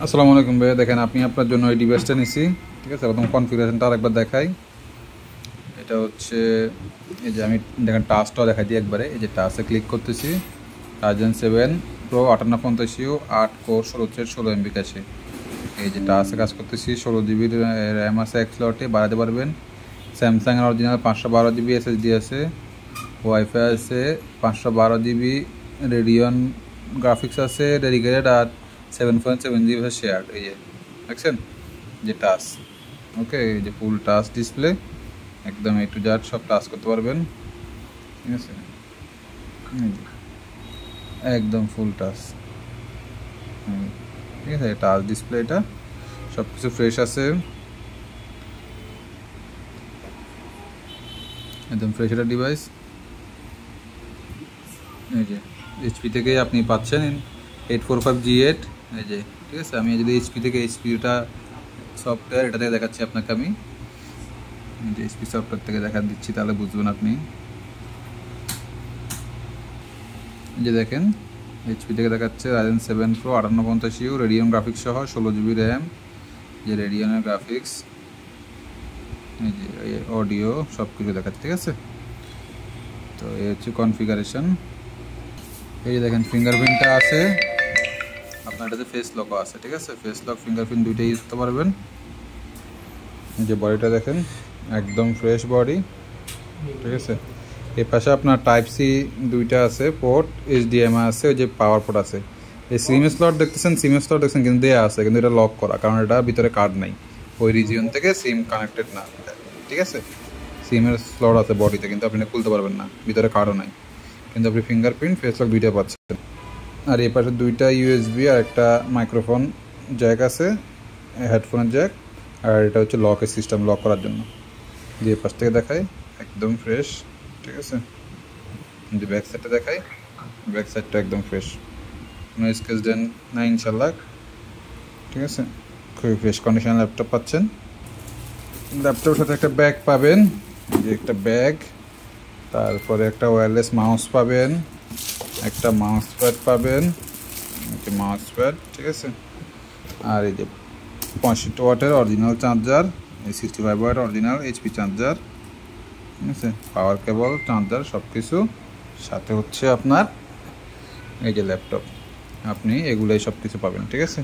আসসালামু আলাইকুম ভাই, দেখেন আপনি আপনার জন্য এই ডিভাইসটা নিছি। ঠিক আছে, প্রথম কনফিগারেশনটা আরেকবার দেখাই। এটা হচ্ছে এই যে আমি দেখেন টাচটাও দেখাই দিই একবারে। এই যে টাচে ক্লিক করতেছি, Ryzen 7 Pro 5850 8 কোর 16/16 MB ক্যাশে। এই যে টাচে কাজ করতেছি, 16 GB র্যাম আছে, এক স্লটে বাড়াতে পারবেন। স্যামসাংয়ের অরিজিনাল 512 GB SSD আছে, ওয়াইফাই আছে, 512 GB রেডিয়ন গ্রাফিক্স আছে ডেডিকেটেড, আর 7.7 GB শেয়ার। এই যে দেখছেন যে টাচ, ওকে, এই যে ফুল টাচ ডিসপ্লে, একদম A to Z সব টাচ করতে পারবেন। ঠিক আছে, একদম ফুল টাচ। ঠিক আছে, টাচ ডিসপ্লে, এটা সব কিছু ফ্রেশ আছে, একদম ফ্রেশ একটা ডিভাইস। এই যে HP থেকে আপনি পাচ্ছেন 845G8। এই যে ঠিক আছে, আমি যদি HP থেকে HP-টা সফটওয়্যার এটা থেকে দেখাচ্ছি আপনাকে, আমি যে HP সফটওয়্যার থেকে দেখা দিচ্ছি, তাহলে বুঝবেন আপনি। যে দেখেন HP থেকে দেখাচ্ছে Ryzen 7 Pro 5850 রেডিয়ন গ্রাফিক্স সহ 16 GB র্যাম, যে রেডিয়নের গ্রাফিক্স, এই যে অডিও সব কিছু দেখাচ্ছে। ঠিক আছে, তো এই হচ্ছে কনফিগারেশন। এই যে দেখেন ফিঙ্গারপ্রিন্টটা আছে আপনার, এটাতে ফেস লকও আছে। ঠিক আছে, ফেস লক ফিঙ্গারপ্রিন্ট দুইটাই ইউজ করতে পারবেন। এই যে বডিটা দেখেন, একদম ফ্রেশ বডি। ঠিক আছে, এই পাশে আপনার টাইপ সি দুইটা আছে পোর্ট, HDMI আছে, ওই যে পাওয়ার পোর্ট আছে। এই সিম স্লট দেখতেছেন, কিন্তু দেয়া আছে, কিন্তু এটা লক করা, কারণ এটা ভিতরে কার্ড নাই, ওই রিজিয়ন থেকে সিম কানেক্টেড না। ঠিক আছে, সিমের স্লট আছে বডিতে, কিন্তু আপনি খুলতে পারবেন না, ভিতরে কার্ডও নাই, কিন্তু আপনি ফিঙ্গারপ্রিন্ট ফেস লক দুইটা পাচ্ছেন। আর এই পাশে দুইটা USB আর একটা মাইক্রোফোন জ্যাক আছে, হেডফোনের জ্যাক। আর এটা হচ্ছে লকের সিস্টেম, লক করার জন্য। যে পাশ থেকে দেখাই, একদম ফ্রেশ। ঠিক আছে, যে ব্যাক সাইডটা দেখাই, ব্যাক সাইডটা একদম ফ্রেশ, কোনো স্কেচ দেন না ইনশাল্লাহ। ঠিক আছে, খুবই ফ্রেশ কন্ডিশন ল্যাপটপ পাচ্ছেন। ল্যাপটপের সাথে একটা ব্যাগ পাবেন, যে একটা ব্যাগ, তারপরে একটা ওয়্যারলেস মাউস পাবেন, একটা মাউস প্যাড পাবেন, একটা মাউস প্যাড। ঠিক আছে, আর এই যে 65 ওয়াটের অরিজিনাল চার্জার, এই 65 ওয়াট অরিজিনাল HP চার্জার। ঠিক আছে, পাওয়ার কেবল, চার্জার সব কিছু সাথে হচ্ছে আপনার এই যে ল্যাপটপ, আপনি এগুলোই সব কিছু পাবেন। ঠিক আছে।